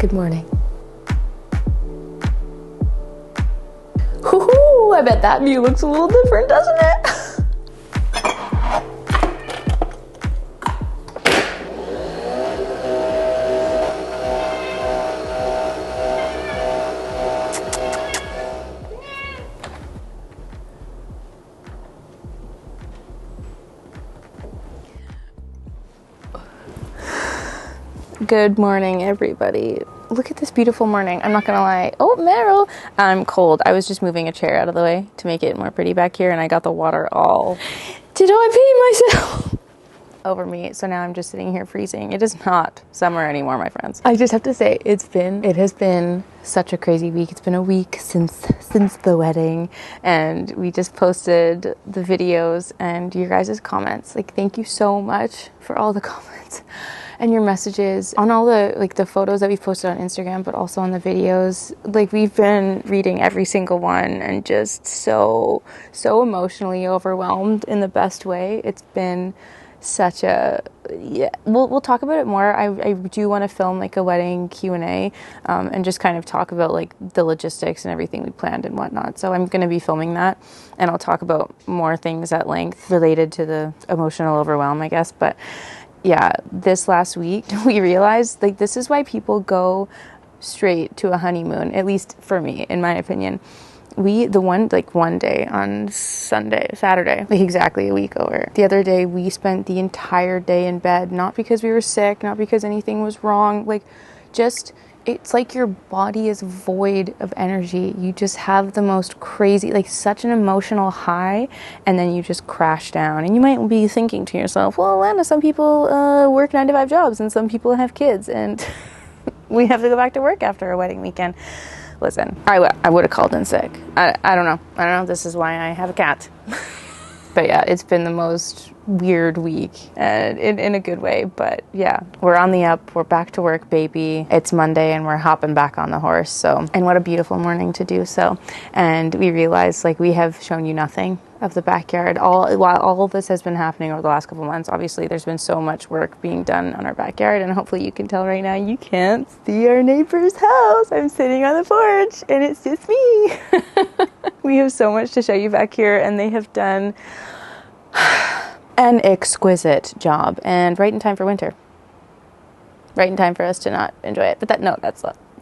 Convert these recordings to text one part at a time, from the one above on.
Good morning. Woohoo! I bet that view looks a little different, doesn't it? Good morning, everybody. Look at this beautiful morning. I'm not gonna lie. Oh, Meryl. I'm cold. I was just moving a chair out of the way to make it more pretty back here, and I got the water all... Did I pee myself? Over me. So now I'm just sitting here freezing. It is not summer anymore, my friends. I just have to say, it has been such a crazy week. It's been a week since the wedding, and we just posted the videos and your guys' comments. Like, thank you so much for all the comments and your messages on all the the photos that we've posted on Instagram, but also on the videos. Like, we've been reading every single one and just so emotionally overwhelmed in the best way. It's been such a, yeah, we'll talk about it more. I do want to film like a wedding Q&A and just kind of talk about like the logistics and everything we planned and whatnot. So I'm going to be filming that, and I'll talk about more things at length related to the emotional overwhelm, I guess. But yeah, this last week we realized like this is why people go straight to a honeymoon, at least for me, in my opinion. One day on Saturday, like exactly a week over. The other day we spent the entire day in bed, not because we were sick, not because anything was wrong, like just, it's like your body is void of energy. You just have the most crazy, like such an emotional high, and then you just crash down. And you might be thinking to yourself, well, Lana, some people work 9-to-5 jobs and some people have kids and we have to go back to work after a wedding weekend. Listen, I would have called in sick. I don't know. This is why I have a cat. But yeah, it's been the most weird week, and in a good way. But yeah, we're on the up. We're back to work, baby. It's Monday, and we're hopping back on the horse. So, and what a beautiful morning to do so. And we realized like we have shown you nothing of the backyard. While all of this has been happening over the last couple months, obviously there's been so much work being done on our backyard, and hopefully you can tell right now you can't see our neighbor's house. I'm sitting on the porch and it's just me. We have so much to show you back here, and they have done an exquisite job, and right in time for winter. Right in time for us to not enjoy it. But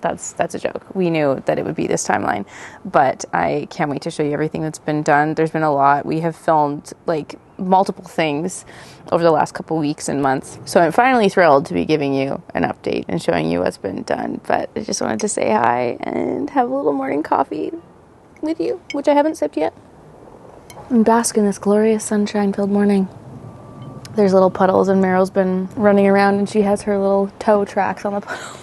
that's a joke. We knew that it would be this timeline, but I can't wait to show you everything that's been done. There's been a lot. We have filmed like multiple things over the last couple weeks and months. So I'm finally thrilled to be giving you an update and showing you what's been done. But I just wanted to say hi and have a little morning coffee with you, which I haven't sipped yet. And bask in this glorious sunshine-filled morning. There's little puddles, and Meryl's been running around, and she has her little toe tracks on the puddle.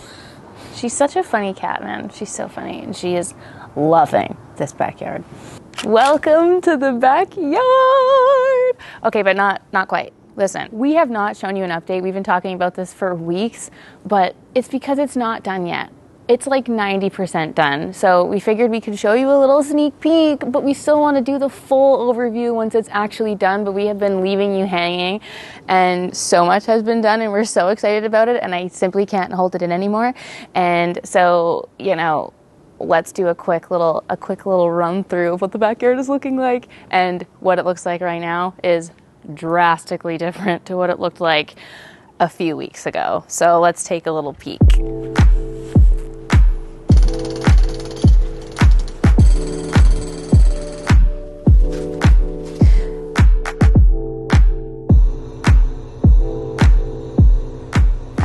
She's such a funny cat, man. She's so funny, and she is loving this backyard. Welcome to the backyard. Okay, but not quite. Listen, we have not shown you an update. We've been talking about this for weeks, but it's because it's not done yet. It's like 90% done. So we figured we could show you a little sneak peek, but we still want to do the full overview once it's actually done. But we have been leaving you hanging, and so much has been done, and we're so excited about it, and I simply can't hold it in anymore. And so, you know, let's do a quick little run through of what the backyard is looking like. And what it looks like right now is drastically different to what it looked like a few weeks ago. So let's take a little peek.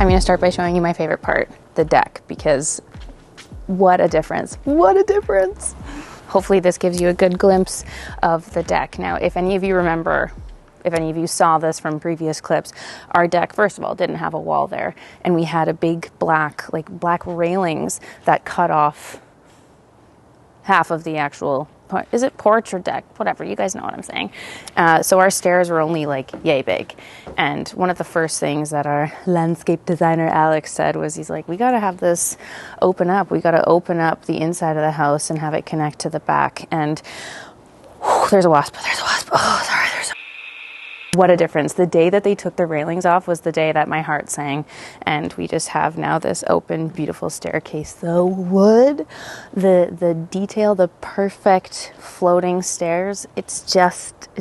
I'm going to start by showing you my favorite part, the deck, because what a difference. What a difference. Hopefully this gives you a good glimpse of the deck. Now, if any of you remember, if any of you saw this from previous clips, our deck, first of all, didn't have a wall there, and we had a big black railings that cut off half of the actual, is it porch or deck? Whatever, you guys know what I'm saying. So our stairs were only like yay big. And one of the first things that our landscape designer Alex said was, he's like, we got to have this open up. We got to open up the inside of the house and have it connect to the back. And whew, there's a wasp. Oh, sorry, there's a what a difference. The day that they took the railings off was the day that my heart sang, and we just have now this open, beautiful staircase. The wood, the detail, the perfect floating stairs, it's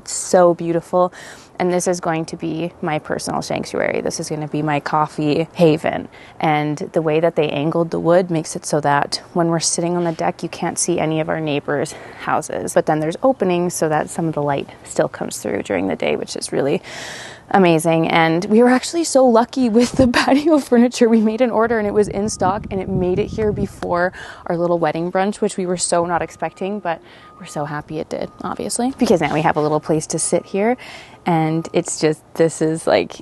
so beautiful. And this is going to be my personal sanctuary. This is going to be my coffee haven. And the way that they angled the wood makes it so that when we're sitting on the deck, you can't see any of our neighbors' houses. But then there's openings so that some of the light still comes through during the day, which is really amazing. And we were actually so lucky with the patio furniture. We made an order and it was in stock, and it made it here before our little wedding brunch, which we were so not expecting, but we're so happy it did, obviously, because now we have a little place to sit here. And it's just, this is like,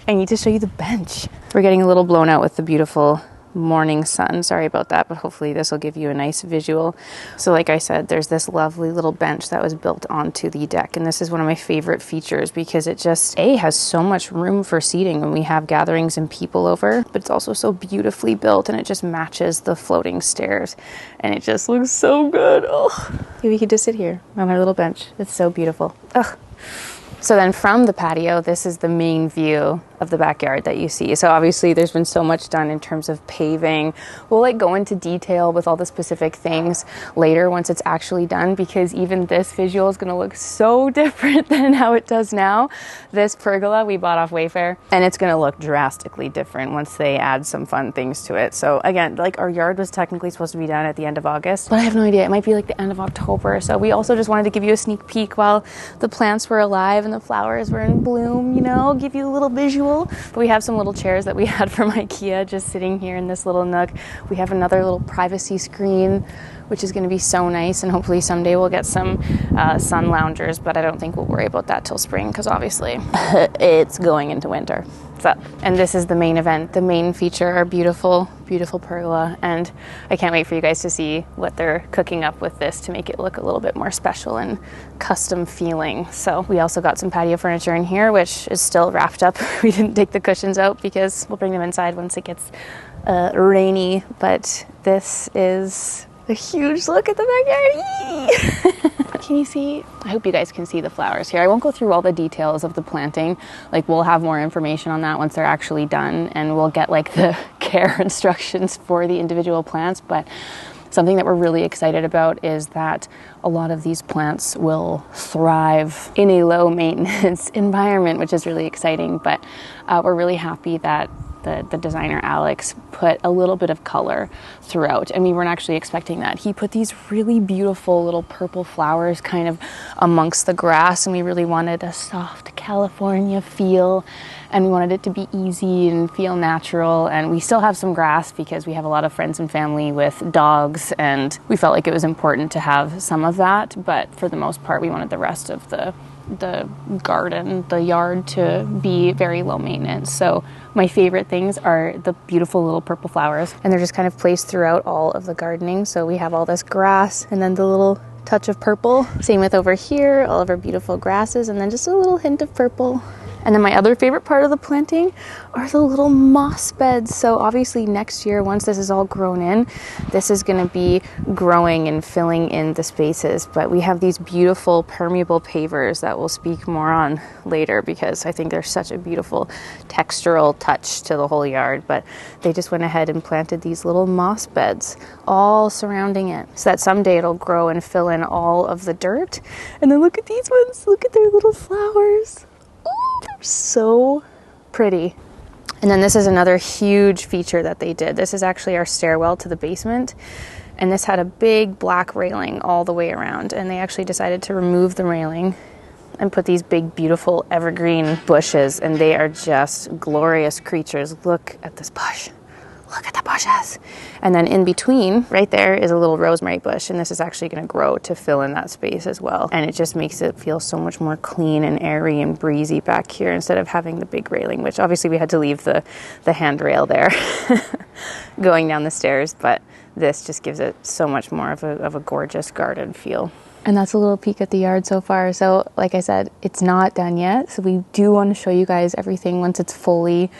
I need to show you the bench. We're getting a little blown out with the beautiful morning sun. Sorry about that, but hopefully this will give you a nice visual. So like I said, there's this lovely little bench that was built onto the deck. And this is one of my favorite features because it just, has so much room for seating when we have gatherings and people over, but it's also so beautifully built and it just matches the floating stairs. And it just looks so good. Oh, we could just sit here on our little bench. It's so beautiful. Ugh. So then from the patio, this is the main view of the backyard that you see. So obviously there's been so much done in terms of paving. We'll like go into detail with all the specific things later once it's actually done, because even this visual is going to look so different than how it does now. This pergola we bought off Wayfair, and it's going to look drastically different once they add some fun things to it. So again, like our yard was technically supposed to be done at the end of August, but I have no idea. It might be like the end of October. So we also just wanted to give you a sneak peek while the plants were alive and the flowers were in bloom, you know, give you a little visual. But we have some little chairs that we had from IKEA just sitting here in this little nook. We have another little privacy screen, which is going to be so nice, and hopefully someday we'll get some sun loungers, but I don't think we'll worry about that till spring because obviously it's going into winter. So, and this is the main event, the main feature, our beautiful, beautiful pergola, and I can't wait for you guys to see what they're cooking up with this to make it look a little bit more special and custom feeling. So we also got some patio furniture in here, which is still wrapped up. We didn't take the cushions out because we'll bring them inside once it gets rainy, but this is a huge look at the backyard. Can you see? I hope you guys can see the flowers here. I won't go through all the details of the planting. Like, we'll have more information on that once they're actually done, and we'll get like the care instructions for the individual plants. But something that we're really excited about is that a lot of these plants will thrive in a low maintenance environment, which is really exciting. But we're really happy that the designer Alex put a little bit of color throughout, and we weren't actually expecting that. He put these really beautiful little purple flowers kind of amongst the grass, and we really wanted a soft California feel, and we wanted it to be easy and feel natural. And we still have some grass because we have a lot of friends and family with dogs, and we felt like it was important to have some of that, but for the most part we wanted the rest of the garden, the yard, to be very low maintenance. So my favorite things are the beautiful little purple flowers, and they're just kind of placed throughout all of the gardening. So we have all this grass and then the little touch of purple. Same with over here, all of our beautiful grasses, and then just a little hint of purple. And then my other favorite part of the planting are the little moss beds. So obviously next year, once this is all grown in, this is going to be growing and filling in the spaces. But we have these beautiful permeable pavers that we'll speak more on later, because I think they're such a beautiful textural touch to the whole yard. But they just went ahead and planted these little moss beds all surrounding it, so that someday it'll grow and fill in all of the dirt. And then look at these ones. Look at their little flowers. They're so pretty. And then this is another huge feature that they did. This is actually our stairwell to the basement, and this had a big black railing all the way around, and they actually decided to remove the railing and put these big beautiful evergreen bushes, and they are just glorious creatures. Look at this bush. Look at the bushes. And then in between, right there, is a little rosemary bush, and this is actually going to grow to fill in that space as well. And it just makes it feel so much more clean and airy and breezy back here, instead of having the big railing, which obviously we had to leave the handrail there going down the stairs, but this just gives it so much more of a gorgeous garden feel. And that's a little peek at the yard so far. So like I said, it's not done yet, so we do want to show you guys everything once it's fully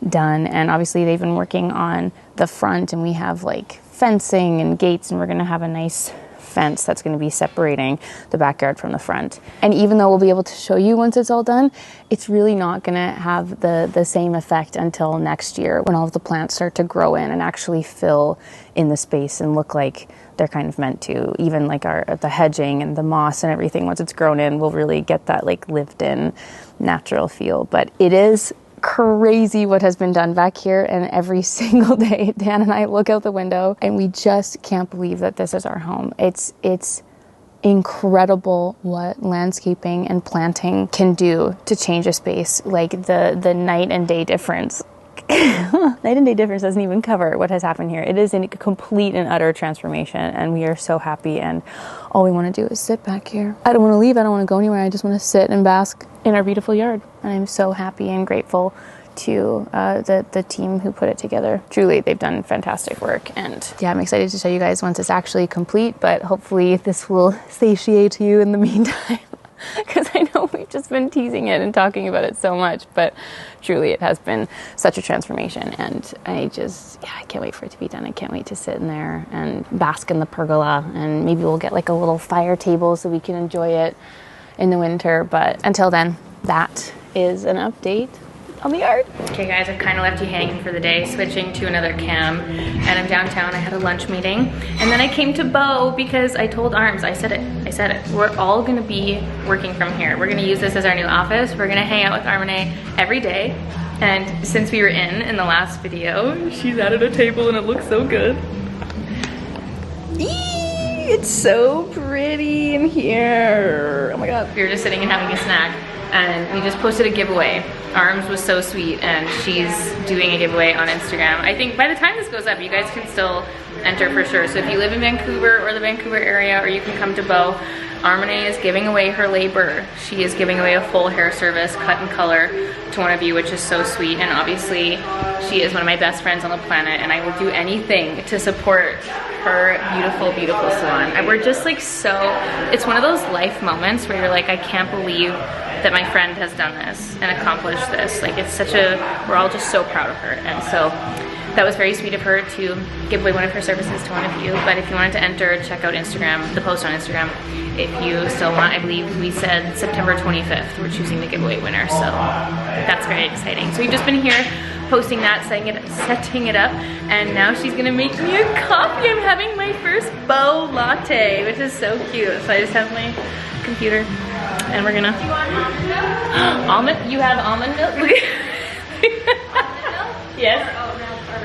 done. And obviously they've been working on the front, and we have like fencing and gates, and we're going to have a nice fence that's going to be separating the backyard from the front. And even though we'll be able to show you once it's all done, it's really not going to have the same effect until next year when all of the plants start to grow in and actually fill in the space and look like they're kind of meant to. Even like the hedging and the moss and everything, once it's grown in, we'll really get that like lived in natural feel. But it is crazy what has been done back here, and every single day Dan and I look out the window and we just can't believe that this is our home. It's incredible what landscaping and planting can do to change a space. Like the night and day difference. Night and day difference doesn't even cover what has happened here. It is a complete and utter transformation, and we are so happy, and all we want to do is sit back here. I don't want to leave. I don't want to go anywhere. I just want to sit and bask in our beautiful yard, and I'm so happy and grateful to the team who put it together. Truly, they've done fantastic work, and yeah, I'm excited to show you guys once it's actually complete, but hopefully this will satiate you in the meantime. Because I know we've just been teasing it and talking about it so much, but truly it has been such a transformation, and I can't wait for it to be done. I can't wait to sit in there and bask in the pergola, and maybe we'll get like a little fire table so we can enjoy it in the winter. But until then, that is an update on the yard. Okay guys, I've kind of left you hanging for the day, switching to another cam, and I'm downtown. I had a lunch meeting, and then I came to Bo because I told Arms, I said it, we're all gonna be working from here. We're gonna use this as our new office. We're gonna hang out with Armene every day, and since we were in the last video, she's added a table and it looks so good. Eee, it's so pretty in here. Oh my god. We were just sitting and having a snack, and we just posted a giveaway. Arms was so sweet, and she's doing a giveaway on Instagram. I think by the time this goes up, you guys can still enter for sure. So if you live in Vancouver or the Vancouver area, or you can come to Bo, Armene is giving away her labor. She is giving away a full hair service, cut and color, to one of you, which is so sweet. And obviously, she is one of my best friends on the planet, and I will do anything to support her beautiful, beautiful salon. And we're just like it's one of those life moments where you're like, I can't believe that my friend has done this and accomplished this. Like, it's we're all just so proud of her. And so that was very sweet of her to give away one of her services to one of you. But if you wanted to enter, check out Instagram, the post on Instagram. If you still want, I believe we said September 25th, we're choosing the giveaway winner. So that's very exciting. So we've just been here posting that, setting it up, and now she's gonna make me a coffee. I'm having my first Bo latte, which is so cute. So I just have my computer, and we're gonna. Do you want almond milk? Almond? You have almond milk? Almond milk? Yes.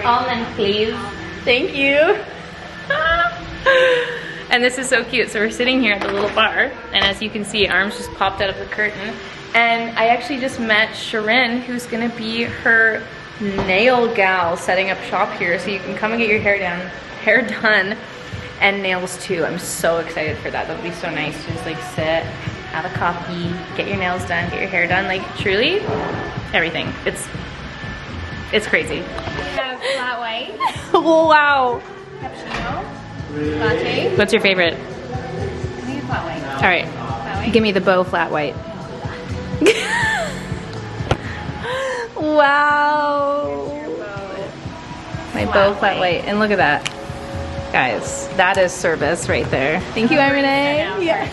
Almond, please. Thank you. And this is so cute. So we're sitting here at the little bar, and as you can see, Arms just popped out of the curtain, and I actually just met Sharon, who's gonna be her nail gal, setting up shop here, so you can come and get your hair done, and nails too. I'm so excited for that. That'll be so nice to just like sit, have a coffee, get your nails done, get your hair done. Like, truly, everything. It's crazy. We have flat white. Wow. Cappuccino. Latte. What's your favorite? I think it's flat white. All right. Flat white? Give me the Bo flat white. Wow. My Bo flat white. And look at that. Guys, that is service right there. Thank you, Armene. Yeah.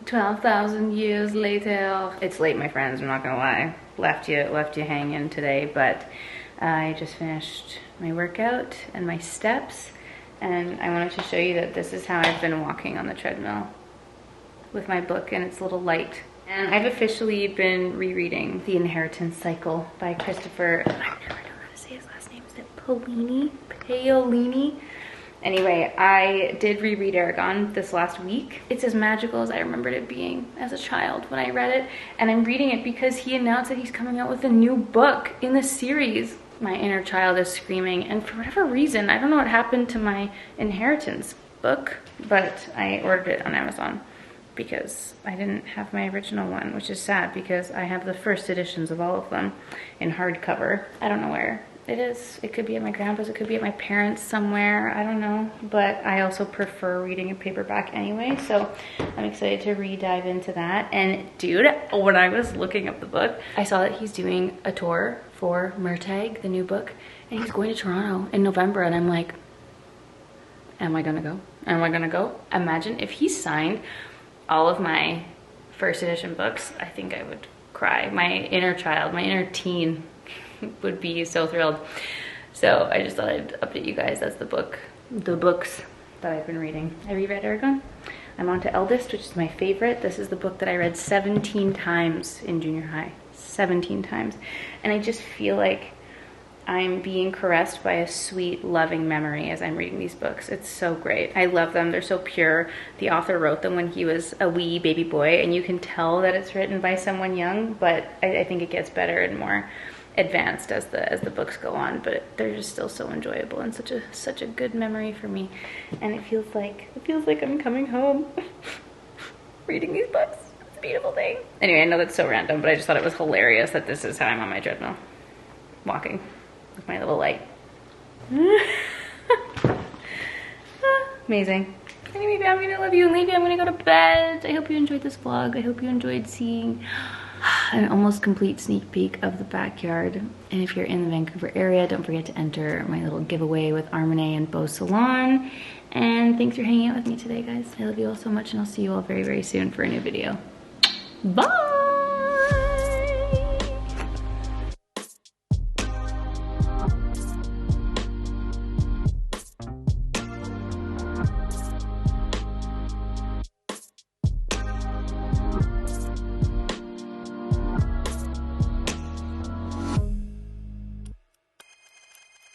12,000 years later. It's late, my friends, I'm not gonna lie. Left you hanging today, but I just finished my workout and my steps, and I wanted to show you that this is how I've been walking on the treadmill with my book and its little light. And I've officially been rereading The Inheritance Cycle by Christopher, I never know how to say his last name, is it Paolini? Anyway, I did reread Aragon this last week. It's as magical as I remembered it being as a child when I read it. And I'm reading it because he announced that he's coming out with a new book in the series. My inner child is screaming, and for whatever reason, I don't know what happened to my Inheritance book, but I ordered it on Amazon because I didn't have my original one, which is sad because I have the first editions of all of them in hardcover. I don't know where it is. It could be at my grandpa's, it could be at my parents' somewhere, I don't know. But I also prefer reading a paperback anyway, so I'm excited to re-dive into that. And dude, when I was looking up the book, I saw that he's doing a tour for Murtagh, the new book, and he's going to Toronto in November, and I'm like, Am I gonna go? Am I gonna go? Imagine if he signed all of my first edition books. I think I would cry. My inner child, my inner teen would be so thrilled. So I just thought I'd update you guys. That's the books that I've been reading. I reread Aragon. I'm on to Eldest, which is my favorite. This is the book that I read 17 times in junior high. 17 times. And I just feel like I'm being caressed by a sweet, loving memory as I'm reading these books. It's so great. I love them. They're so pure. The author wrote them when he was a wee baby boy, and you can tell that it's written by someone young, but I think it gets better and more advanced as the books go on, but they're just still so enjoyable and such a good memory for me. And it feels like I'm coming home reading these books. It's a beautiful thing. Anyway, I know that's so random, but I just thought it was hilarious that this is how I'm on my treadmill, walking with my little light. Amazing. Anyway, I'm gonna love you and leave you. I'm gonna go to bed. I hope you enjoyed this vlog. I hope you enjoyed seeing an almost complete sneak peek of the backyard. And if you're in the Vancouver area, don't forget to enter my little giveaway with Armene and Beau Salon. And thanks for hanging out with me today, guys. I love you all so much, and I'll see you all very, very soon for a new video. Bye!